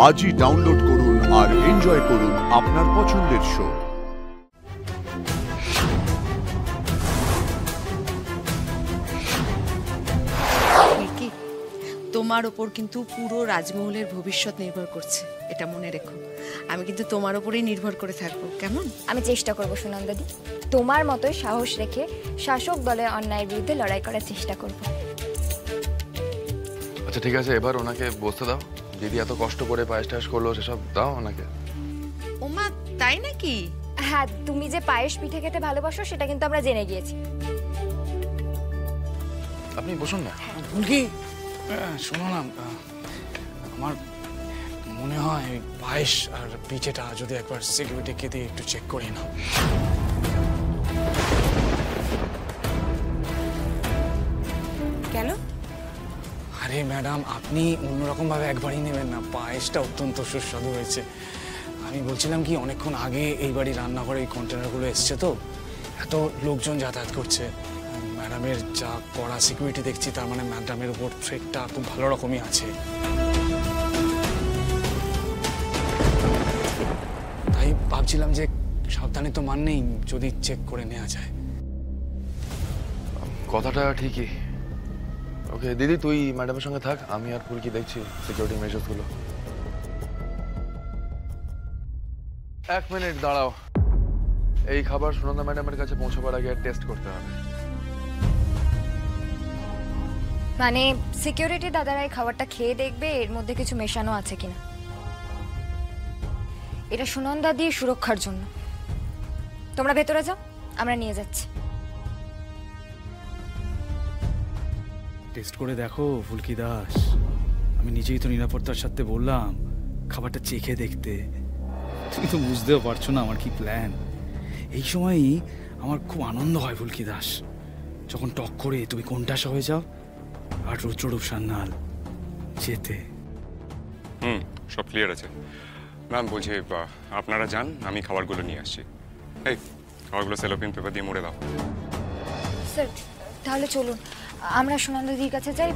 আজই ডাউনলোড করুন আর এনজয় করুন আপনার পছন্দের শো। তোমার ওপর কিন্তু পুরো রাজমহলের ভবিষ্যৎ নির্ভর করছে, এটা মনে রেখো। আমি কিন্তু তোমার ওপরেই নির্ভর করে থাকবো, কেমন? আমি চেষ্টা করবো সুনন্দাদি, তোমার মতোই সাহস রেখে শাসক দলের অন্যায়ের বিরুদ্ধে লড়াই করার চেষ্টা করব। আচ্ছা ঠিক আছে, এবার ওনাকে বসতে দাও। দিদি এত কষ্ট করে পায়েস টায়েস করলো, সেসব দাও ওনাকে। ওমা, তাই নাকি? হ্যাঁ, তুমি যে পায়েস পিঠে খেতে ভালোবাসো সেটা কিন্তু আমরা জেনে গিয়েছি। আপনি বসুন না। ফুলকি, শোনো না, আমার মনে হয় পায়েস আর পিঠেটা যদি একবার সিকিউরিটিকে দিয়ে একটু চেক করি না। কেন? আরে ম্যাডাম, আপনি অন্যরকম ভাবে একবারই নেবেন না, পায়েসটা অত্যন্ত সুস্বাদু হয়েছে। আমি বলছিলাম কি, অনেকক্ষণ আগে এই বাড়ি রান্নাঘরে এই কন্টেনারগুলো এসছে, তো এত লোকজন যাতায়াত করছে, ম্যাডামের যা কড়া সিকিউরিটি দেখছি, তার মানে ম্যাডামের উপর থ্রেটটা খুব ভালো রকমই আছে। তাই ভাবছিলাম যে সাবধানে তো মান নেই, যদি চেক করে নেওয়া যায়। কথাটা ঠিকই। ওকে দিদি, তুই ম্যাডামের সঙ্গে থাক, আমি আর ফুলকি দেখছি সিকিউরিটি মেজার্সগুলো। এক মিনিট দাঁড়াও। এই খাবার সুনন্দা ম্যাডামের কাছে পৌঁছাবার আগে টেস্ট করতে হবে। মানে সিকিউরিটি দাদারা এই খাবারটা খেয়ে দেখবে এর মধ্যে কিছু মেশানো আছে কিনা। এটা সুনন্দাদির সুরক্ষার জন্য। তোমরা ভেতরে যাও, আমরা নিয়ে যাচ্ছি। টেস্ট করে দেখো ফুলকি দাস, আমি নিজেই তো নিরাপত্তার সাথে বললাম খাবারটা চেখে দেখতে। তুমি তো বুঝতেও পারছো না আমার কি প্ল্যান। এই সময়ই আমার খুব আনন্দ হয় ফুলকি দাস, যখন টক করে তুমি কোনটা হয়ে যাও আর রুদ্ররূপ সান্যাল যেতে। সব ক্লিয়ার আছে ম্যাম। বলছি আপনারা যান, আমি খাবারগুলো নিয়ে আসছি। এই খাবারগুলো সেলোপিন পেপার দিয়ে মুড়ে দাও। স্যার তাহলে চলুন আমরা সুনন্দাদির কাছে যাই।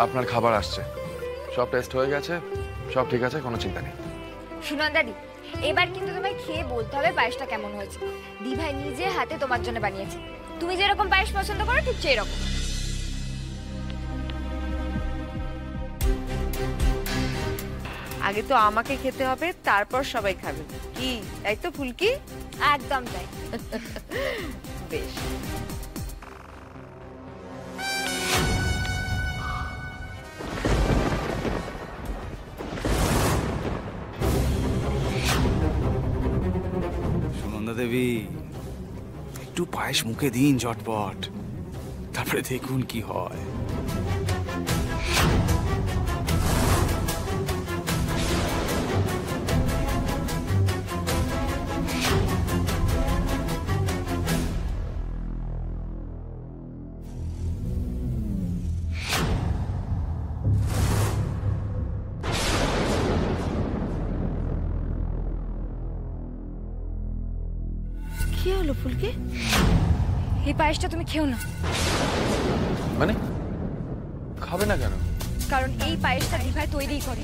আপনার খাবার আসছে, সব টেস্ট হয়ে গেছে, সব ঠিক আছে, কোনো চিন্তা নেই। সুনন্দাদি, এবার কিন্তু তোমায় খেয়ে বলতে হবে পায়েসটা কেমন হয়েছে। দিভাই নিজে হাতে তোমার জন্য বানিয়েছে, তুমি যেরকম পায়েস পছন্দ করো ঠিক সেই রকম। আগে তো আমাকে খেতে হবে, তারপর সবাই খাবে, কি তাই তো ফুলকি? একদম তাই। বেশ। সুনন্দা দেবী, একটু পায়েস মুখে দিন ঝটপট, তারপরে দেখুন কি হয়। কি হলো ফুলকি? এই পায়েসটা তুমি খেও না। মানে খাবে না কেন? কারণ এই পায়েসটা দিভাই তৈরি করে।